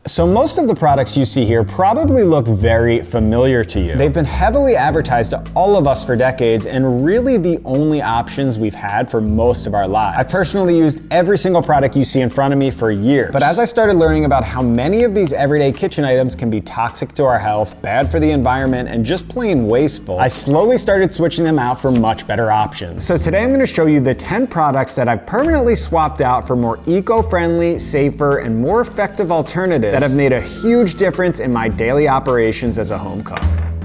So most of the products you see here probably look very familiar to you. They've been heavily advertised to all of us for decades and really the only options we've had for most of our lives. I personally used every single product you see in front of me for years. But as I started learning about how many of these everyday kitchen items can be toxic to our health, bad for the environment, and just plain wasteful, I slowly started switching them out for much better options. So today I'm going to show you the 10 products that I've permanently swapped out for more eco-friendly, safer, and more effective alternatives that have made a huge difference in my daily operations as a home cook.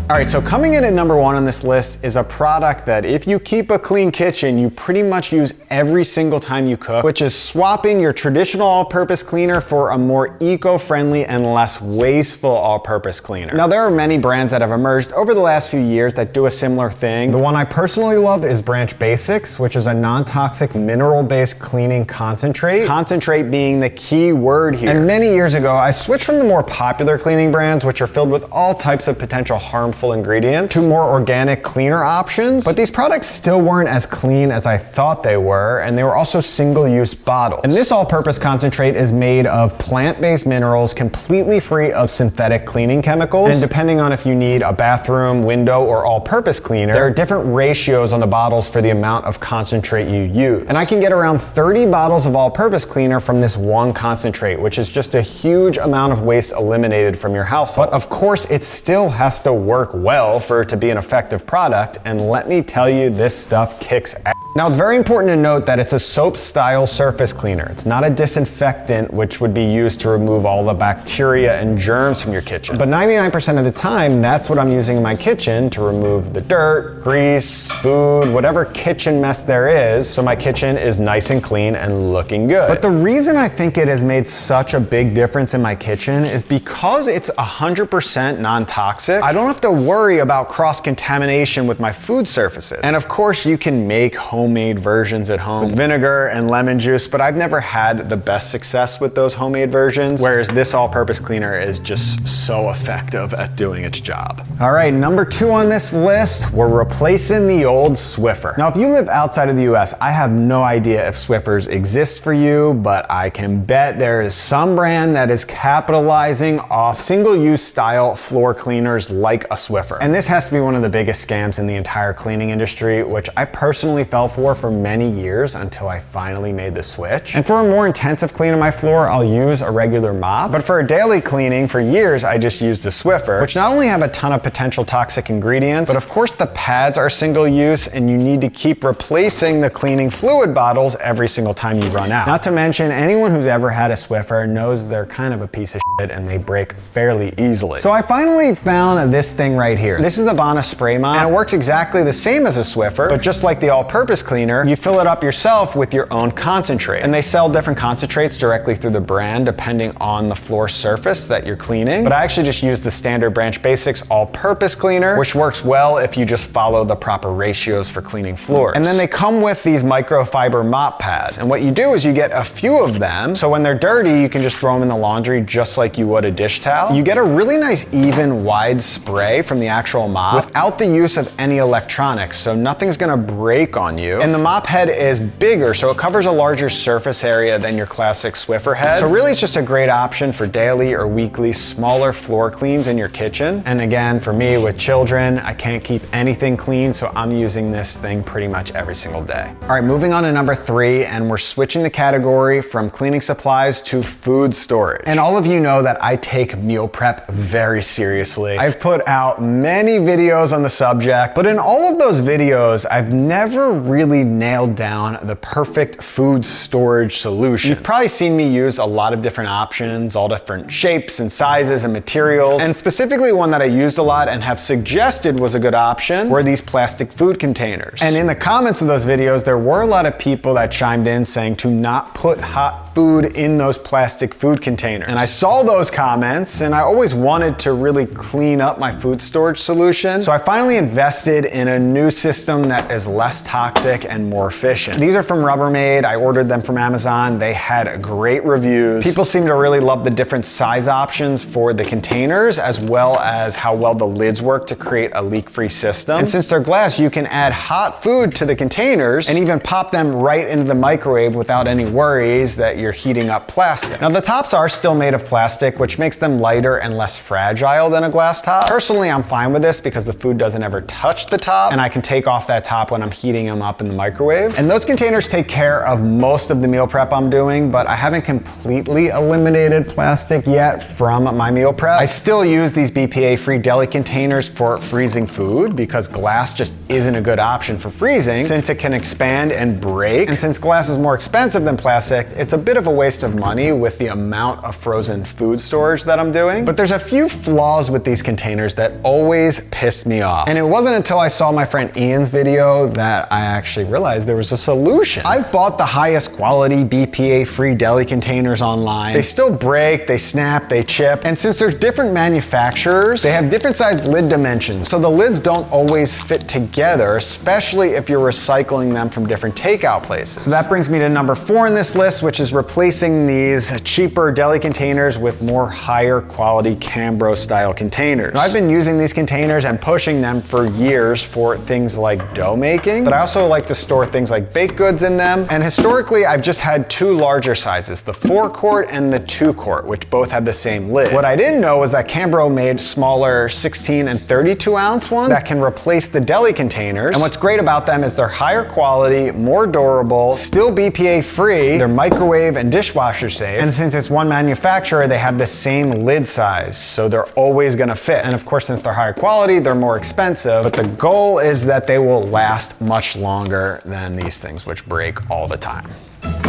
All right, so coming in at number 1 on this list is a product that if you keep a clean kitchen, you pretty much use every single time you cook, which is swapping your traditional all-purpose cleaner for a more eco-friendly and less wasteful all-purpose cleaner. Now, there are many brands that have emerged over the last few years that do a similar thing. The one I personally love is Branch Basics, which is a non-toxic mineral-based cleaning concentrate. Concentrate being the key word here. And many years ago, I switched from the more popular cleaning brands, which are filled with all types of potential harmful ingredients, to more organic, cleaner options. But these products still weren't as clean as I thought they were, and they were also single-use bottles. And this all-purpose concentrate is made of plant-based minerals, completely free of synthetic cleaning chemicals. And depending on if you need a bathroom, window, or all-purpose cleaner, there are different ratios on the bottles for the amount of concentrate you use. And I can get around 30 bottles of all-purpose cleaner from this one concentrate, which is just a huge amount of waste eliminated from your household. But of course, it still has to work well for it to be an effective product, and let me tell you, this stuff kicks ass. Now, it's very important to note that it's a soap-style surface cleaner. It's not a disinfectant, which would be used to remove all the bacteria and germs from your kitchen. But 99% of the time, that's what I'm using in my kitchen to remove the dirt, grease, food, whatever kitchen mess there is, so my kitchen is nice and clean and looking good. But the reason I think it has made such a big difference in my kitchen is because it's 100% non-toxic. I don't have to worry about cross-contamination with my food surfaces. And of course, you can make homemade versions at home with vinegar and lemon juice, but I've never had the best success with those homemade versions, whereas this all-purpose cleaner is just so effective at doing its job. All right, number 2 on this list, we're replacing the old Swiffer. Now, if you live outside of the US, I have no idea if Swiffers exist for you, but I can bet there is some brand that is capitalizing off single-use style floor cleaners like a Swiffer. And this has to be one of the biggest scams in the entire cleaning industry, which I personally fell for many years until I finally made the switch. And for a more intensive clean of my floor, I'll use a regular mop. But for a daily cleaning, for years, I just used a Swiffer, which not only have a ton of potential toxic ingredients, but of course the pads are single use and you need to keep replacing the cleaning fluid bottles every single time you run out. Not to mention, anyone who's ever had a Swiffer knows they're kind of a piece of shit and they break fairly easily. So I finally found this thing right here. This is the Bonna Spray Mop, and it works exactly the same as a Swiffer, but just like the all-purpose cleaner, you fill it up yourself with your own concentrate. And they sell different concentrates directly through the brand depending on the floor surface that you're cleaning. But I actually just use the standard Branch Basics all-purpose cleaner, which works well if you just follow the proper ratios for cleaning floors. And then they come with these microfiber mop pads. And what you do is you get a few of them, so when they're dirty, you can just throw them in the laundry just like you would a dish towel. You get a really nice, even, wide spray from the actual mop without the use of any electronics, so nothing's gonna break on you. And the mop head is bigger, so it covers a larger surface area than your classic Swiffer head. So really, it's just a great option for daily or weekly smaller floor cleans in your kitchen. And again, for me with children, I can't keep anything clean, so I'm using this thing pretty much every single day. All right, moving on to number 3, and we're switching the category from cleaning supplies to food storage. And all of you know that I take meal prep very seriously. I've put out many videos on the subject, but in all of those videos, I've never really nailed down the perfect food storage solution. You've probably seen me use a lot of different options, all different shapes and sizes and materials, and specifically one that I used a lot and have suggested was a good option were these plastic food containers. And in the comments of those videos, there were a lot of people that chimed in saying to not put hot food in those plastic food containers. And I saw those comments and I always wanted to really clean up my food storage solution. So I finally invested in a new system that is less toxic plastic and more efficient. These are from Rubbermaid. I ordered them from Amazon. They had great reviews. People seem to really love the different size options for the containers, as well as how well the lids work to create a leak-free system. And since they're glass, you can add hot food to the containers and even pop them right into the microwave without any worries that you're heating up plastic. Now the tops are still made of plastic, which makes them lighter and less fragile than a glass top. Personally, I'm fine with this because the food doesn't ever touch the top, and I can take off that top when I'm heating them up in the microwave. And those containers take care of most of the meal prep I'm doing, but I haven't completely eliminated plastic yet from my meal prep. I still use these BPA-free deli containers for freezing food because glass just isn't a good option for freezing since it can expand and break. And since glass is more expensive than plastic, it's a bit of a waste of money with the amount of frozen food storage that I'm doing. But there's a few flaws with these containers that always pissed me off. And it wasn't until I saw my friend Ian's video that I actually realized there was a solution. I've bought the highest quality BPA-free deli containers online. They still break, they snap, they chip. And since there's different manufacturers, they have different size lid dimensions. So the lids don't always fit together, especially if you're recycling them from different takeout places. So that brings me to number 4 in this list, which is replacing these cheaper deli containers with more higher quality Cambro style containers. Now, I've been using these containers and pushing them for years for things like dough making, but I also like to store things like baked goods in them. And historically, I've just had 2 larger sizes, the 4-quart and the 2-quart, which both have the same lid. What I didn't know was that Cambro made smaller 16 and 32 ounce ones that can replace the deli containers. And what's great about them is they're higher quality, more durable, still BPA free, they're microwave and dishwasher safe. And since it's one manufacturer, they have the same lid size, so they're always gonna fit. And of course, since they're higher quality, they're more expensive, but the goal is that they will last much longer than these things, which break all the time.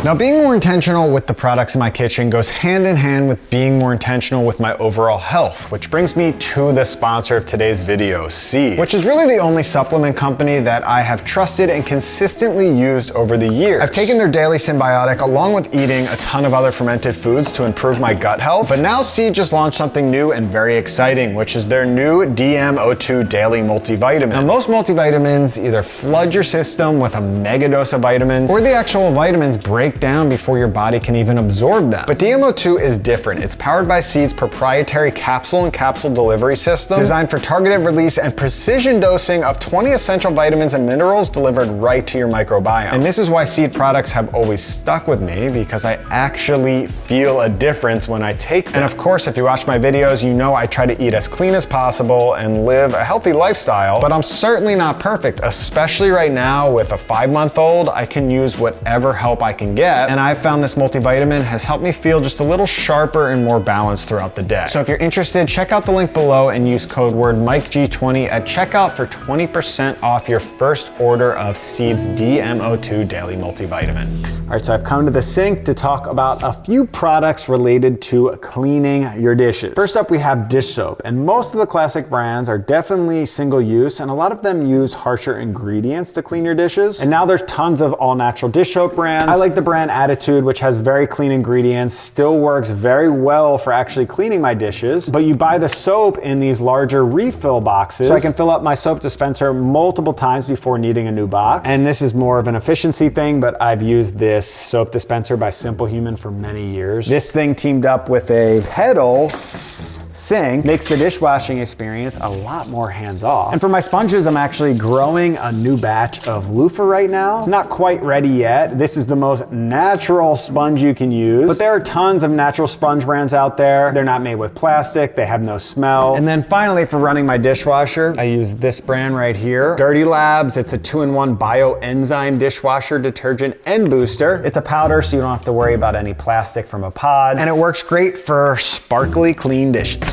Now, being more intentional with the products in my kitchen goes hand in hand with being more intentional with my overall health, which brings me to the sponsor of today's video, Seed, which is really the only supplement company that I have trusted and consistently used over the years. I've taken their daily symbiotic along with eating a ton of other fermented foods to improve my gut health, but now Seed just launched something new and very exciting, which is their new DMO2 Daily Multivitamin. Now, most multivitamins either flood your system with a mega dose of vitamins, or the actual vitamins break down before your body can even absorb them. But DMO2 is different. It's powered by Seed's proprietary capsule and capsule delivery system, designed for targeted release and precision dosing of 20 essential vitamins and minerals delivered right to your microbiome. And this is why Seed products have always stuck with me, because I actually feel a difference when I take them. And of course, if you watch my videos, you know I try to eat as clean as possible and live a healthy lifestyle, but I'm certainly not perfect, especially right now with a 5-month-old. I can use whatever help I can get, and I've found this multivitamin has helped me feel just a little sharper and more balanced throughout the day. So if you're interested, check out the link below and use code word MikeG20 at checkout for 20% off your first order of Seed's DMO2 Daily Multivitamin. All right, so I've come to the sink to talk about a few products related to cleaning your dishes. First up, we have dish soap, and most of the classic brands are definitely single use, and a lot of them use harsher ingredients to clean your dishes. And now there's tons of all natural dish soap brands. I like the brand Attitude, which has very clean ingredients, still works very well for actually cleaning my dishes, but you buy the soap in these larger refill boxes, so I can fill up my soap dispenser multiple times before needing a new box. And this is more of an efficiency thing, but I've used this soap dispenser by Simple Human for many years. This thing teamed up with a pedal sink makes the dishwashing experience a lot more hands-off. And for my sponges, I'm actually growing a new batch of loofah right now. It's not quite ready yet. This is the most natural sponge you can use, but there are tons of natural sponge brands out there. They're not made with plastic, they have no smell. And then finally, for running my dishwasher, I use this brand right here, Dirty Labs. It's a 2-in-1 bioenzyme dishwasher detergent and booster. It's a powder, so you don't have to worry about any plastic from a pod, and it works great for sparkly clean dishes.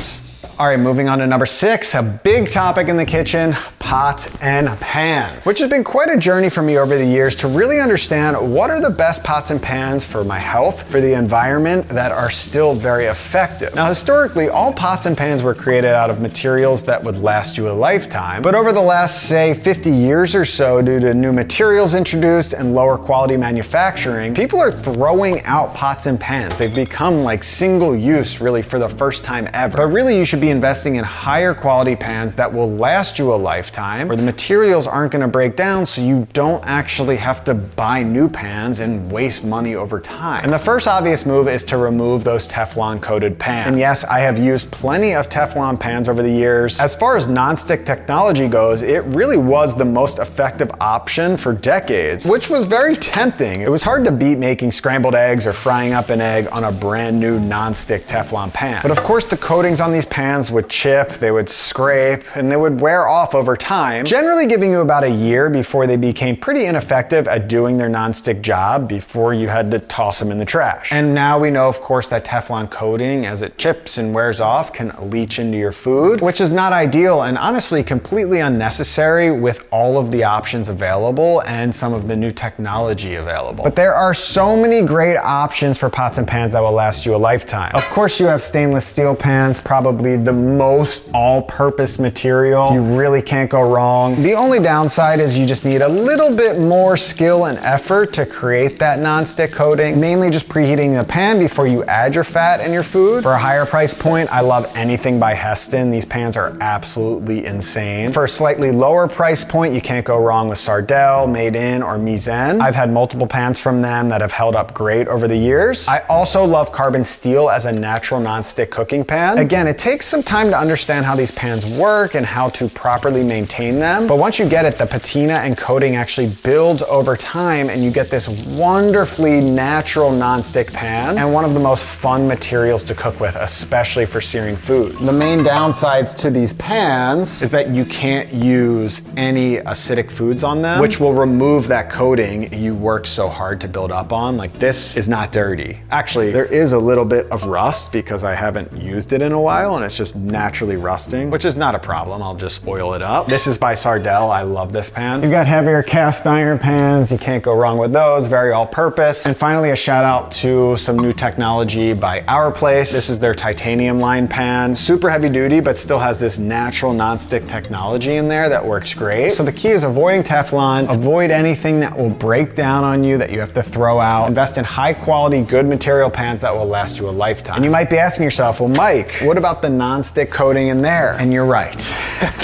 All right, moving on to number 6, a big topic in the kitchen, pots and pans, which has been quite a journey for me over the years to really understand what are the best pots and pans for my health, for the environment, that are still very effective. Now, historically, all pots and pans were created out of materials that would last you a lifetime, but over the last, say, 50 years or so, due to new materials introduced and lower quality manufacturing, people are throwing out pots and pans. They've become like single use, really, for the first time ever. But really, you should be investing in higher quality pans that will last you a lifetime lifetime, where the materials aren't gonna break down, so you don't actually have to buy new pans and waste money over time. And the first obvious move is to remove those Teflon coated pans. And yes, I have used plenty of Teflon pans over the years. As far as nonstick technology goes, it really was the most effective option for decades, which was very tempting. It was hard to beat making scrambled eggs or frying up an egg on a brand new nonstick Teflon pan. But of course, the coatings on these pans would chip, they would scrape, and they would wear off over time, generally giving you about a year before they became pretty ineffective at doing their nonstick job before you had to toss them in the trash. And now we know, of course, that Teflon coating, as it chips and wears off, can leach into your food, which is not ideal and honestly completely unnecessary with all of the options available and some of the new technology available. But there are so many great options for pots and pans that will last you a lifetime. Of course, you have stainless steel pans, probably the most all-purpose material. You really can't go wrong. The only downside is you just need a little bit more skill and effort to create that nonstick coating, mainly just preheating the pan before you add your fat and your food. For a higher price point, I love anything by Heston. These pans are absolutely insane. For a slightly lower price point, you can't go wrong with Sardell, Made In, or Mizzen. I've had multiple pans from them that have held up great over the years. I also love carbon steel as a natural nonstick cooking pan. Again, it takes some time to understand how these pans work and how to properly maintain them. But once you get it, the patina and coating actually builds over time and you get this wonderfully natural nonstick pan and one of the most fun materials to cook with, especially for searing foods. The main downsides to these pans is that you can't use any acidic foods on them, which will remove that coating you work so hard to build up on. Like, this is not dirty. Actually, there is a little bit of rust because I haven't used it in a while and it's just naturally rusting, which is not a problem. I'll just oil it up. This is by Sardell. I love this pan. You've got heavier cast iron pans. You can't go wrong with those. Very all-purpose. And finally, a shout out to some new technology by Our Place. This is their titanium line pan. Super heavy duty, but still has this natural nonstick technology in there that works great. So the key is avoiding Teflon, avoid anything that will break down on you that you have to throw out. Invest in high quality, good material pans that will last you a lifetime. And you might be asking yourself, well, Mike, what about the nonstick coating in there? And you're right.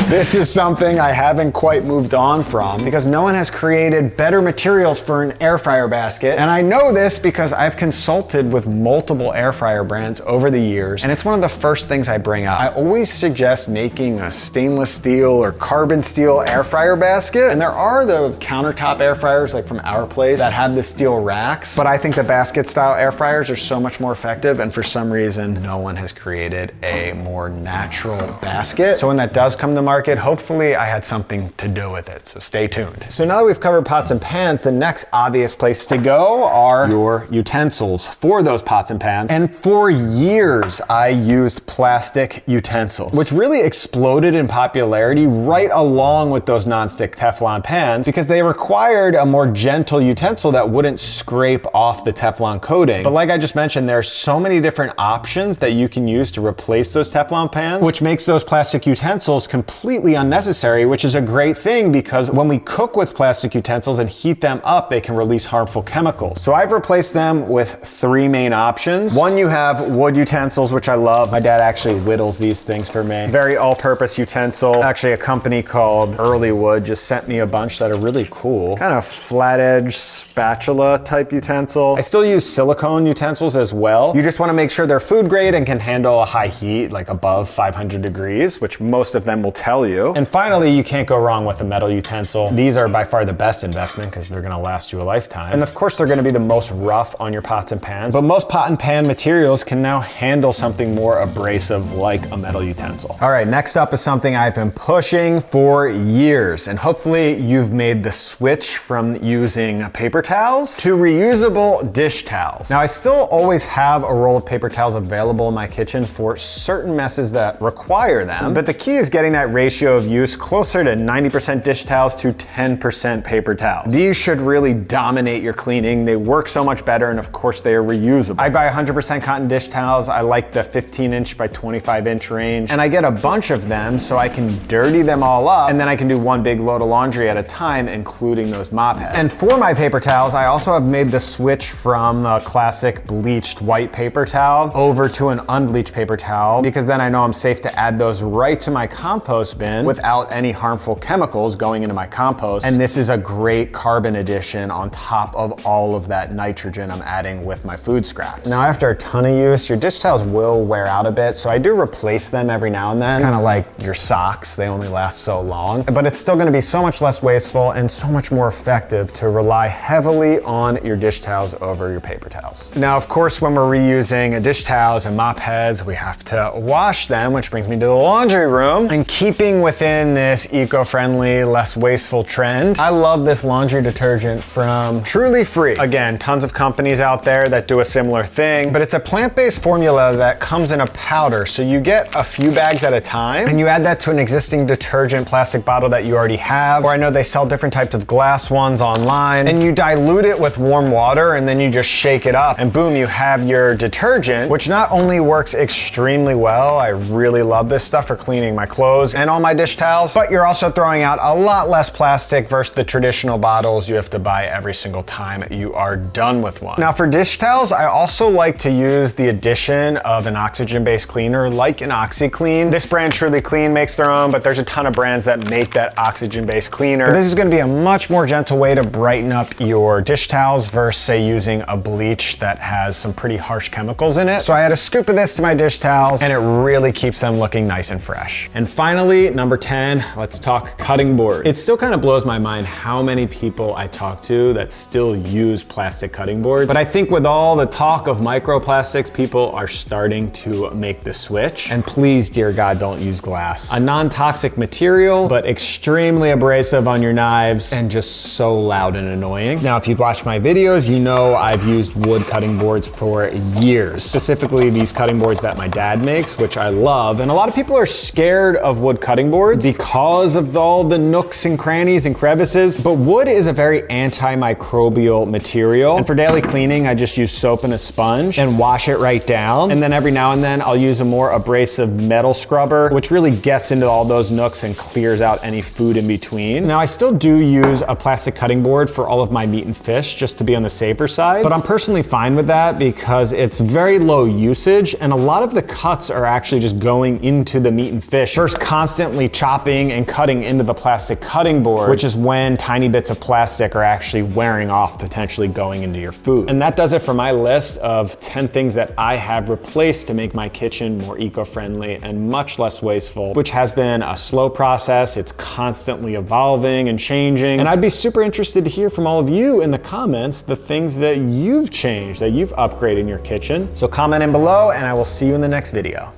This is something I haven't quite moved on from because no one has created better materials for an air fryer basket. And I know this because I've consulted with multiple air fryer brands over the years, and it's one of the first things I bring up. I always suggest making a stainless steel or carbon steel air fryer basket. And there are the countertop air fryers like from Our Place that have the steel racks, but I think the basket style air fryers are so much more effective, and for some reason, no one has created a more natural basket. So when that does come to market, hopefully I had something to do with it, so stay tuned. So now that we've covered pots and pans, the next obvious place to go are your utensils for those pots and pans. And for years, I used plastic utensils, which really exploded in popularity right along with those nonstick Teflon pans because they required a more gentle utensil that wouldn't scrape off the Teflon coating. But like I just mentioned, there are so many different options that you can use to replace those Teflon pans, which makes those plastic utensils completely unnecessary, which is a great thing because when we cook with plastic utensils and heat them up, they can release harmful chemicals. So I've replaced them with three main options. One, you have wood utensils, which I love. My dad actually whittles these things for me. Very all-purpose utensil. Actually, a company called Early Wood just sent me a bunch that are really cool. Kind of flat edge spatula type utensil. I still use silicone utensils as well. You just want to make sure they're food grade and can handle a high heat, like above 500 degrees, which most of them will tell you. And finally, you can't go wrong with a metal utensil. These are by far the best investment because they're going to last you a lifetime. And of course, they're going to be the most rough on your pots and pans, but most pot and pan materials can now handle something more abrasive like a metal utensil. All right, next up is something I've been pushing for years, and hopefully you've made the switch from using paper towels to reusable dish towels. Now, I still always have a roll of paper towels available in my kitchen for certain messes that require them, but the key is getting that ratio of use closer to 90% dish towels to 10% paper towels. These should really dominate your cleaning. They work so much better, and of course they are reusable. I buy 100% cotton dish towels. I like the 15-inch by 25-inch range, and I get a bunch of them so I can dirty them all up, and then I can do one big load of laundry at a time, including those mop heads. And for my paper towels, I also have made the switch from a classic bleached white paper towel over to an unbleached paper towel, because then I know I'm safe to add those right to my compost compost bin without any harmful chemicals going into my compost. And this is a great carbon addition on top of all of that nitrogen I'm adding with my food scraps. Now, after a ton of use, your dish towels will wear out a bit, so I do replace them every now and then. It's kind of like your socks, they only last so long, but it's still gonna be so much less wasteful and so much more effective to rely heavily on your dish towels over your paper towels. Now, of course, when we're reusing dish towels and mop heads, we have to wash them, which brings me to the laundry room. And keeping within this eco-friendly, less wasteful trend, I love this laundry detergent from Truly Free. Again, tons of companies out there that do a similar thing, but it's a plant-based formula that comes in a powder. So you get a few bags at a time and you add that to an existing detergent plastic bottle that you already have, or I know they sell different types of glass ones online, and you dilute it with warm water and then you just shake it up and boom, you have your detergent, which not only works extremely well, I really love this stuff for cleaning my clothes and all my dish towels, but you're also throwing out a lot less plastic versus the traditional bottles you have to buy every single time you are done with one. Now for dish towels, I also like to use the addition of an oxygen-based cleaner like an OxiClean. This brand Truly Clean makes their own, but there's a ton of brands that make that oxygen-based cleaner. But this is gonna be a much more gentle way to brighten up your dish towels versus say using a bleach that has some pretty harsh chemicals in it. So I add a scoop of this to my dish towels and it really keeps them looking nice and fresh. And finally, number 10, let's talk cutting boards. It still kind of blows my mind how many people I talk to that still use plastic cutting boards. But I think with all the talk of microplastics, people are starting to make the switch. And please, dear God, don't use glass. A non-toxic material, but extremely abrasive on your knives and just so loud and annoying. Now, if you've watched my videos, you know I've used wood cutting boards for years. Specifically these cutting boards that my dad makes, which I love. And a lot of people are scared of wood cutting boards because of all the nooks and crannies and crevices. But wood is a very antimicrobial material. And for daily cleaning, I just use soap and a sponge and wash it right down. And then every now and then I'll use a more abrasive metal scrubber, which really gets into all those nooks and clears out any food in between. Now I still do use a plastic cutting board for all of my meat and fish just to be on the safer side, but I'm personally fine with that because it's very low usage and a lot of the cuts are actually just going into the meat and fish. First, constantly chopping and cutting into the plastic cutting board, which is when tiny bits of plastic are actually wearing off, potentially going into your food. And that does it for my list of 10 things that I have replaced to make my kitchen more eco-friendly and much less wasteful, which has been a slow process. It's constantly evolving and changing. And I'd be super interested to hear from all of you in the comments the things that you've changed, that you've upgraded in your kitchen. So comment in below and I will see you in the next video.